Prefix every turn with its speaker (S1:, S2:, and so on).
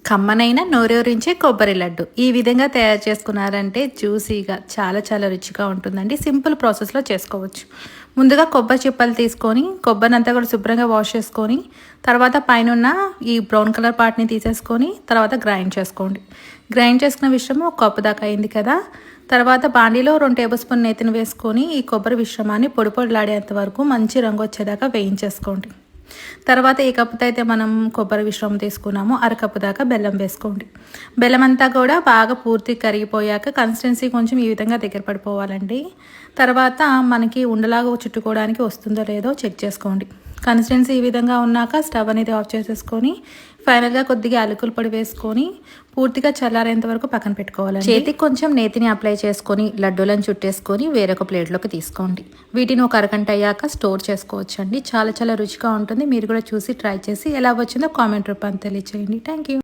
S1: కమ్మనైన నోరూరించే కొబ్బరి లడ్డు ఈ విధంగా తయారు చేసుకున్నారంటే జ్యూసీగా చాలా చాలా రుచిగా ఉంటుందండి. సింపుల్ ప్రాసెస్లో చేసుకోవచ్చు. ముందుగా కొబ్బరి చిప్పలు తీసుకొని కొబ్బరిని అంతా కూడా శుభ్రంగా వాష్ చేసుకొని తర్వాత పైన ఈ బ్రౌన్ కలర్ పార్ట్ని తీసేసుకొని తర్వాత గ్రైండ్ చేసుకోండి. గ్రైండ్ చేసుకున్న విషయము ఒక కప్పు దాకా అయింది కదా. తర్వాత బాండీలో 2 టేబుల్ స్పూన్ నేతిని వేసుకొని ఈ కొబ్బరి మిశ్రమాన్ని పొడి పొడిలాడేంత వరకు మంచి రంగు వచ్చేదాకా వేయించేసుకోండి. తర్వాత ఏ కప్పుతో అయితే మనం కొబ్బరి మిశ్రమం తీసుకున్నామో అరకప్పు దాకా బెల్లం వేసుకోండి. బెల్లం అంతా కూడా బాగా పూర్తి కరిగిపోయాక కన్సిస్టెన్సీ కొంచెం ఈ విధంగా దగ్గర పడిపోవాలండి. తర్వాత మనకి ఉండలాగా చుట్టుకోవడానికి వస్తుందో లేదో చెక్ చేసుకోండి. కన్సిస్టెన్సీ ఈ విధంగా ఉన్నాక స్టవ్ అనేది ఆఫ్ చేసేసుకొని ఫైనల్గా కొద్దిగా యాలకుల పొడి వేసుకొని పూర్తిగా చల్లారేంత వరకు పక్కన పెట్టుకోవాలండి. చేతికి కొంచెం నేతిని అప్లై చేసుకొని లడ్డూలను చుట్టేసుకొని వేరొక ప్లేట్లోకి తీసుకోండి. వీటిని ఒక అరగంట అయ్యాక స్టోర్ చేసుకోవచ్చు అండి. చాలా చాలా రుచిగా ఉంటుంది. మీరు కూడా చూసి ట్రై చేసి ఎలా వచ్చిందో కామెంట్ రూపాన్ని తెలియచేయండి. Thank you.